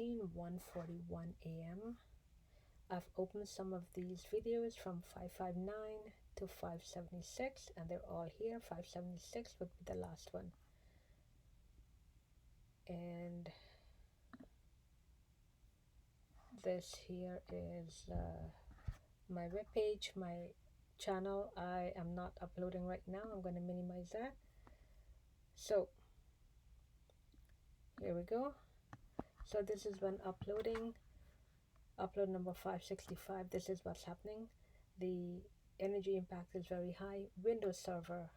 1:41 a.m. I've opened some of these videos from 559 to 576, and they're all here. 576 would be the last one. And this here is my webpage, my channel. I am not uploading right now. I'm going to minimize that. So here we go. So this is when uploading. Upload number 565. This is what's happening. The energy impact is very high. Windows Server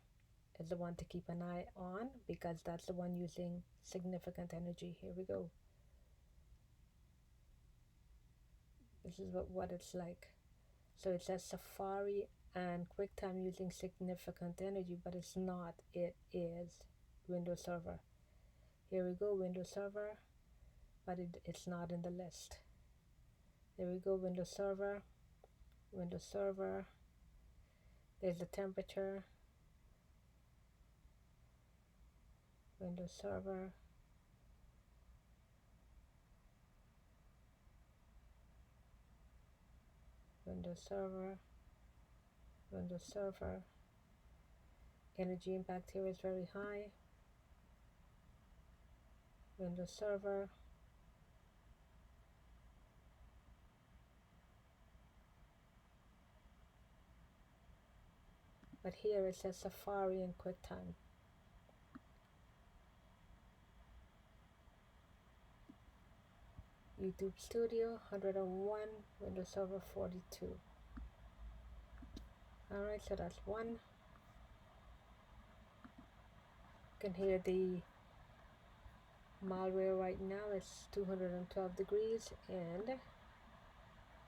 is the one to keep an eye on because that's the one using significant energy. Here we go. This is what it's like. So it says Safari and QuickTime using significant energy, but it's not. It is Windows Server. Here we go, Windows Server, but it's not in the list. There we go, Windows Server, Windows Server. There's the temperature, Windows Server. Windows Server, Windows Server. Energy impact here is very high. Windows Server. But here it says Safari and QuickTime. YouTube Studio 101, Windows Server 42. Alright, so that's one. You can hear the malware right now. It's 212 degrees, and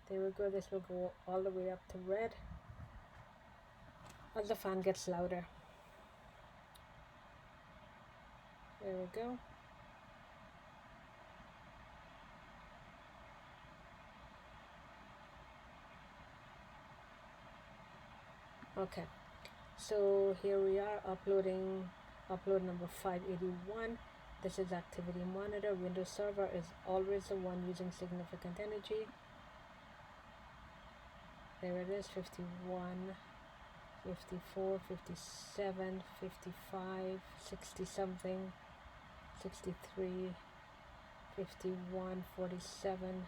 there we go. This will go all the way up to red as the fan gets louder. There we go. Okay, so here we are uploading upload number 581. This is activity monitor. Windows Server is always the one using significant energy. There it is, 51, 54, 57, 55, 60 something, 63, 51, 47,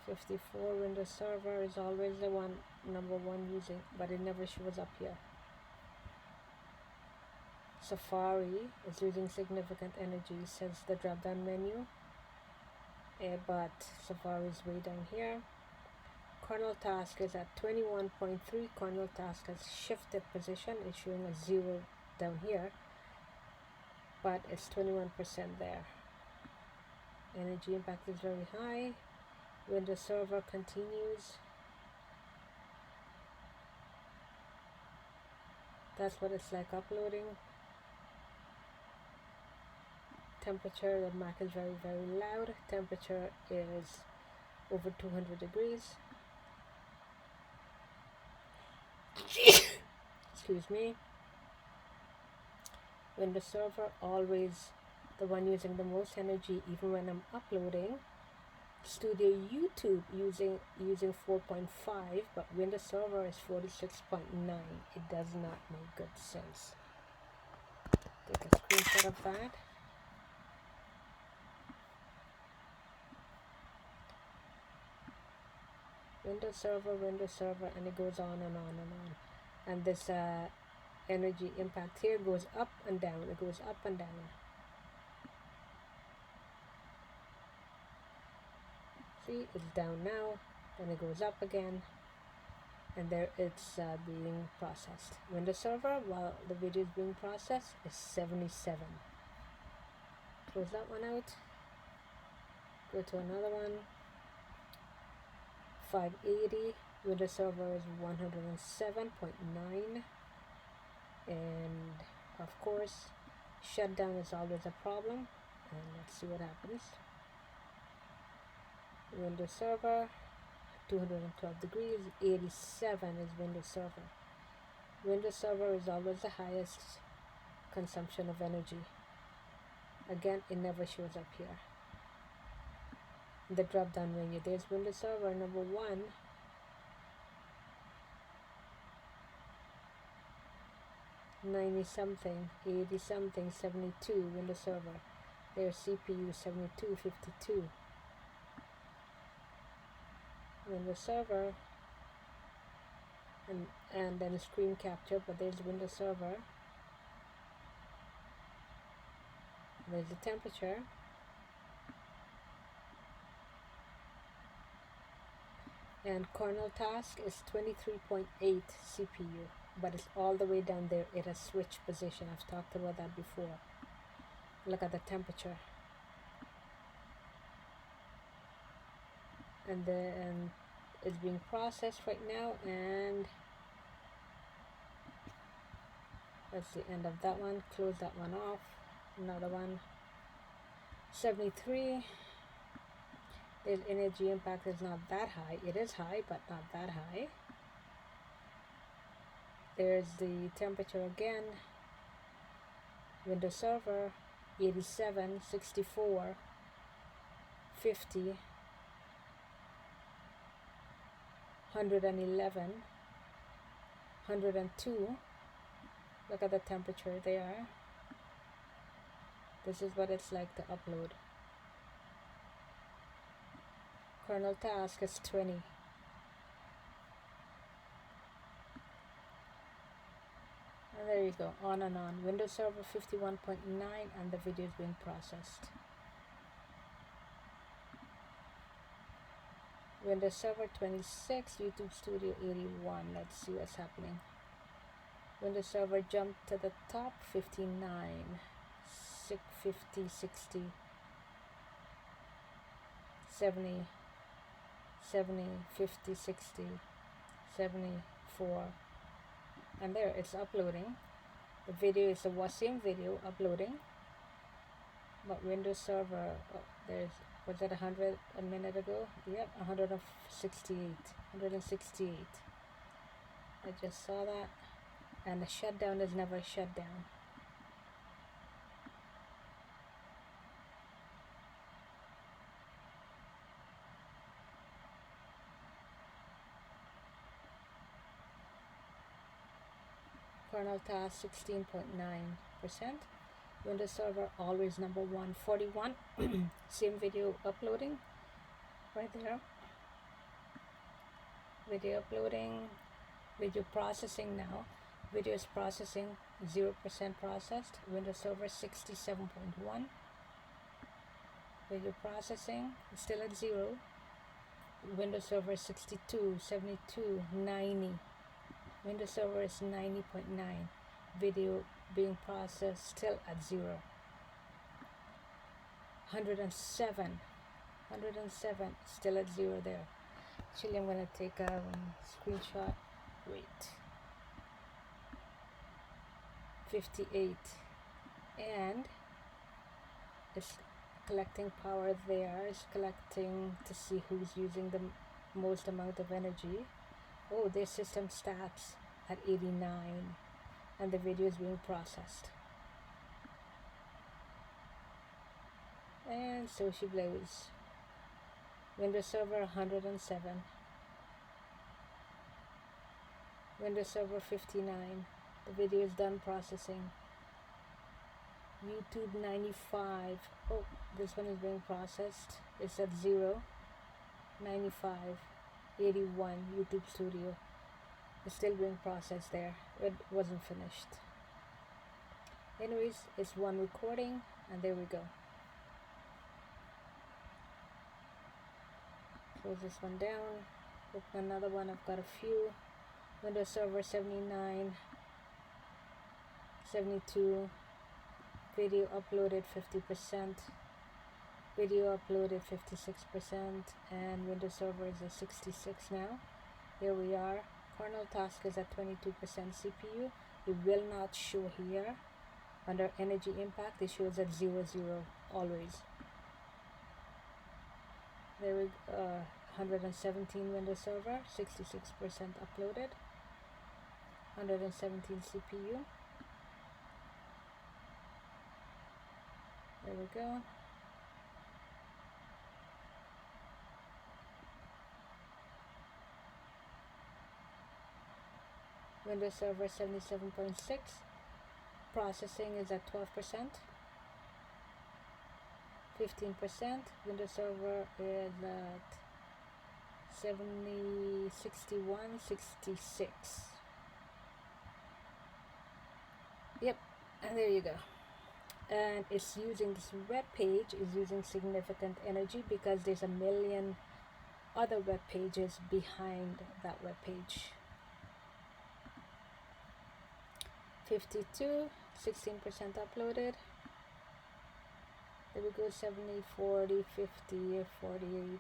54. Windows Server is always the number one using, but it never shows up here. Safari is using significant energy, says the drop down menu, but Safari is way down here. Kernel task is at 21.3. Kernel task has shifted position. It's showing a 0 down here, but it's 21% there. Energy impact is very high. Windows Server continues. That's what it's like uploading. Temperature, the Mac is very, very loud. Temperature is over 200 degrees. Excuse me. Windows Server, always the one using the most energy, even when I'm uploading. Studio YouTube using 4.5, but Windows Server is 46.9. It does not make good sense. Take a screenshot of that. Windows Server, and it goes on and on and on. And this energy impact here goes up and down. It goes up and down. See, it's down now, then it goes up again, and there it's being processed. Windows Server, while the video is being processed, is 77. Close that one out. Go to another one. 580. Windows Server is 107.9, and of course, shutdown is always a problem. And let's see what happens. Windows Server, 212 degrees, 87 is Windows Server. Windows Server is always the highest consumption of energy. Again, it never shows up here. In the drop down menu, there's Windows Server number 1. $90 something, $80 something, 72 Windows Server. There's CPU 7252. Windows Server, and then screen capture, but there's Windows Server. There's the temperature. And kernel task is 23.8 CPU, but it's all the way down there. It has switched position. I've talked about that before. Look at the temperature. And then it's being processed right now, and that's the end of that one. Close that one off. Another one. 73. Its energy impact is not that high. It is high, but not that high. There's the temperature again. Windows Server 87, 64, 50, 111, 102. Look at the temperature there. This is what it's like to upload. Kernel task is 20. And there you go, on and on. Windows Server 51.9, and the video is being processed. Windows Server 26, YouTube Studio 81. Let's see what's happening. Windows Server jumped to the top, 59, 50, 60, 70, 70, 50, 60, 74, and there it's uploading. The video is the same video uploading, but Windows Server, was it 100 a minute ago? Yep, 168. I just saw that, and the shutdown is never shut down. Kernel task 16.9%. Windows Server always number 1, 41. Same video uploading right there. Video uploading, video processing now. Video is processing 0% processed. Windows Server 67.1. Video processing still at 0. Windows Server 62, 72, 90. Windows Server is 90.9. Video being processed still at 0. 107 still at 0 there. Actually, I'm gonna take a screenshot. Wait. 58, and it's collecting power there. It's collecting to see who's using the most amount of energy. Oh, there's system stats at 89, and the video is being processed. And so she blows. Windows Server 107. Windows Server 59. The video is done processing. YouTube 95. Oh, this one is being processed. It's at 0. 95. 81. YouTube Studio. It's still being processed there. It wasn't finished. Anyways, it's one recording, and there we go. Close this one down. Open another one. I've got a few. Windows Server 79, 72. Video uploaded 50%. Video uploaded 56%, and Windows Server is at 66 now. Here we are. Kernel task is at 22% CPU. It will not show here. Under energy impact, it shows at 0, 0 always. There we go. 117 Windows Server, 66% uploaded. 117 CPU. There we go. Windows Server 77.6. Processing is at 12%. 15%. Windows Server is at 61.66. Yep, and there you go. And it's using this web page is using significant energy because there's a million other web pages behind that web page. 52, 16% uploaded. There we go. 70, 40, 50, 48,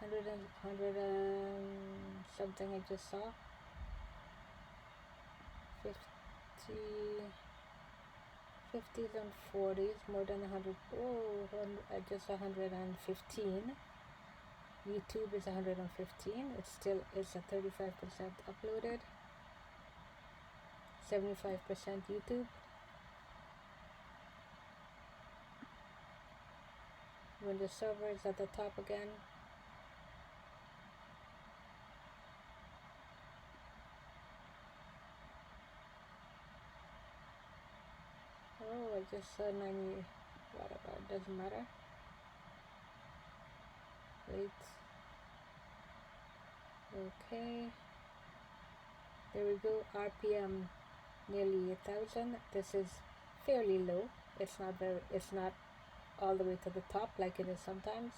100 and something I just saw. 50s and 40s, more than 100. Oh, just 115. YouTube is 115. It still is a 35% uploaded. 75% YouTube. Windows Server is at the top again. Oh, I just saw 90. Whatever, it doesn't matter. Wait. Okay. There we go. RPM nearly 1,000. This is fairly low. It's not all the way to the top like it is sometimes.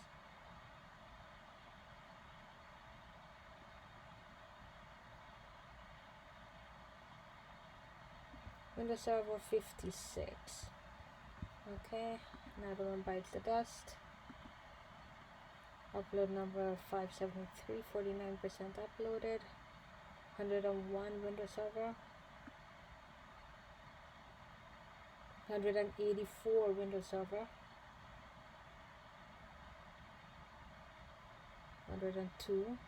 Windows Server 56. Okay, another one bites the dust. Upload number 573, 49% uploaded. 101 Windows Server. 184 Windows Server. 102.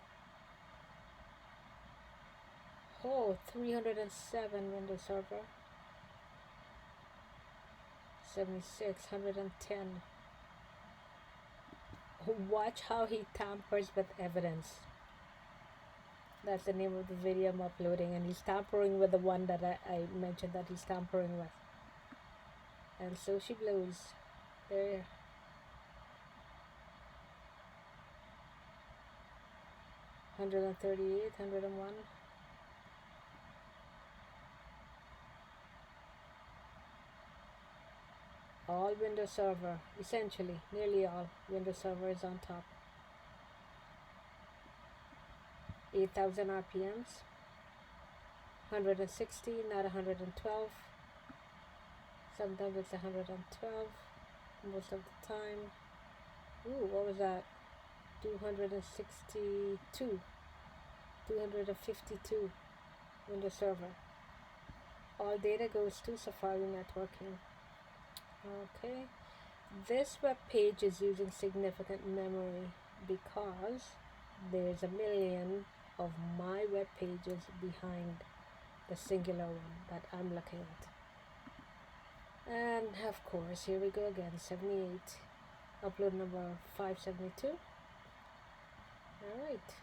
Oh, 307 Windows Server. 76, 110. Watch how he tampers with evidence. That's the name of the video I'm uploading, and he's tampering with the one that I mentioned that he's tampering with. And so she blows. There. Hundred and 101. All Windows Server, essentially, nearly all Windows Server is on top. 8,000 RPMs. 160, not 112. Sometimes it's 112 most of the time. Ooh, what was that? 262. 252 Windows Server. All data goes to Safari networking. Okay, this web page is using significant memory because there's a million of my web pages behind the singular one that I'm looking at. And of course, here we go again. 78. Upload number 572. Alright.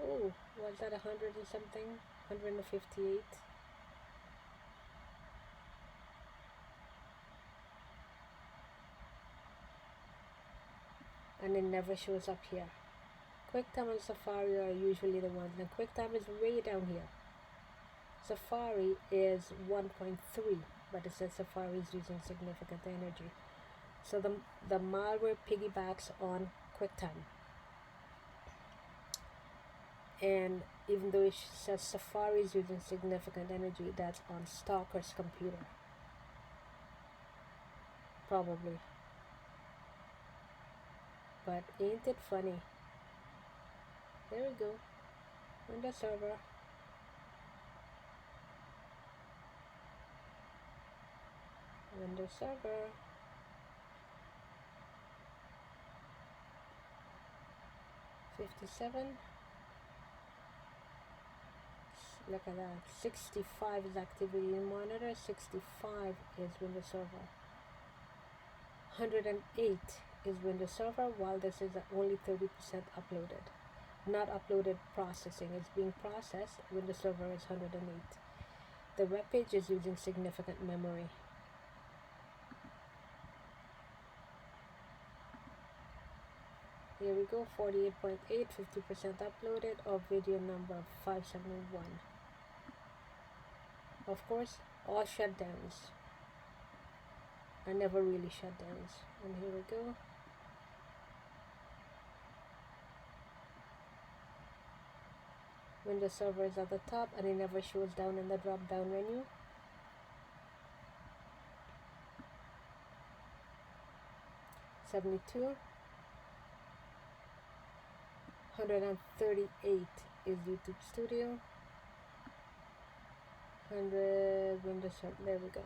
Oh, was that 100 and something? 158. And it never shows up here. QuickTime and Safari are usually the ones, and QuickTime is way down here. Safari is 1.3, but it says Safari is using significant energy. So the malware piggybacks on QuickTime. And even though it says Safari is using significant energy, that's on Stalker's computer. Probably. But ain't it funny? There we go. Windows Server. Windows Server. $57. Look at that. 65 is activity monitor, 65 is Windows Server. 108 is Windows Server, while this is only 30% uploaded. Not uploaded processing, it's being processed. Windows Server is 108. The web page is using significant memory. Here we go, 48.8, 50% uploaded of video number 571. Of course, all shutdowns are never really shutdowns. And here we go. Windows Server is at the top and it never shows down in the drop down menu. $72. 138 is YouTube Studio. 100 Windows Server. There we go.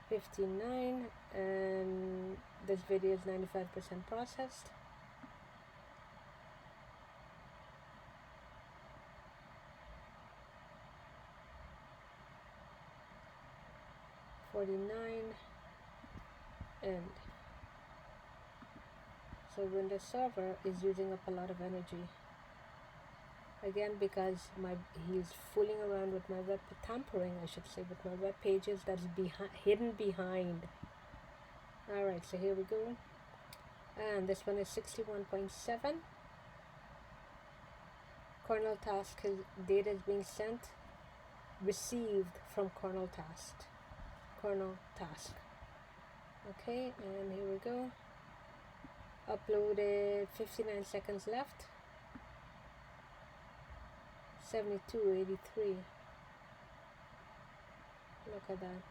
$59, and this video is 95% processed. $49, and so Windows Server is using up a lot of energy. Again, because he's fooling around with my web, tampering I should say, with my web pages that's hidden behind. Alright, so here we go. And this one is 61.7. Kernel task, data is being sent, received from kernel task. Okay, and here we go. Uploaded, 59 seconds left. 72.83. Look at that.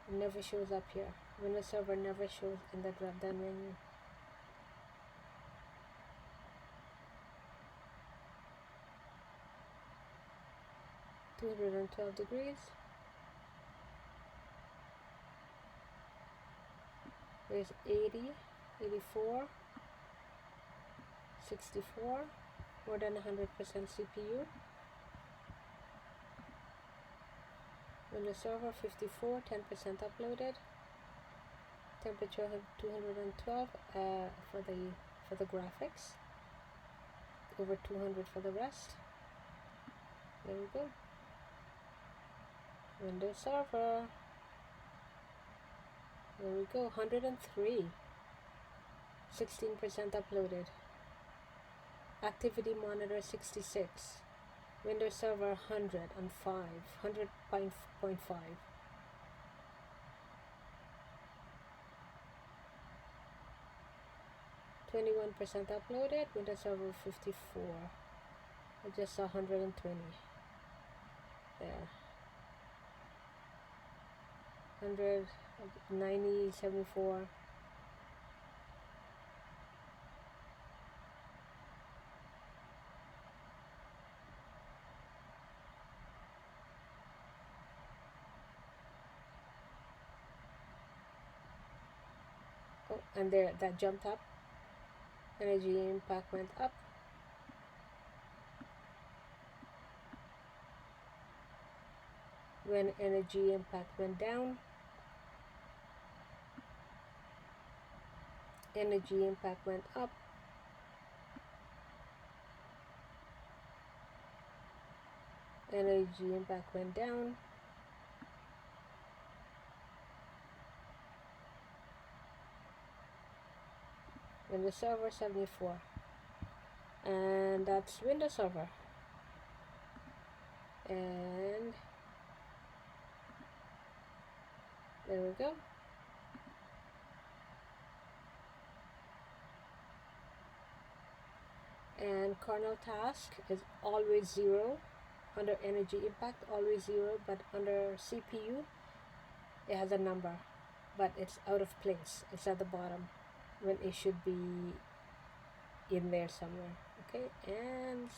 It never shows up here. Windows Server never shows in the drop down menu. $212 degrees. There's 80, 84, 64, more than 100% CPU. Windows Server 54, 10% uploaded. Temperature 212 for the graphics. Over 200 for the rest. There we go. Windows Server. There we go. 103. 16% uploaded. Activity monitor 66. Windows Server 105. 100.5. 21% uploaded. Windows Server 54. I just saw 120. There. 100, 90, 74. Oh, and there, that jumped up. Energy impact went up. When energy impact went down, energy impact went up. Energy impact went down. Windows Server 74. And that's Windows Server. And there we go. And kernel task is always 0. Under energy impact, always 0. But under CPU, it has a number. But it's out of place. It's at the bottom when it should be in there somewhere. Okay, and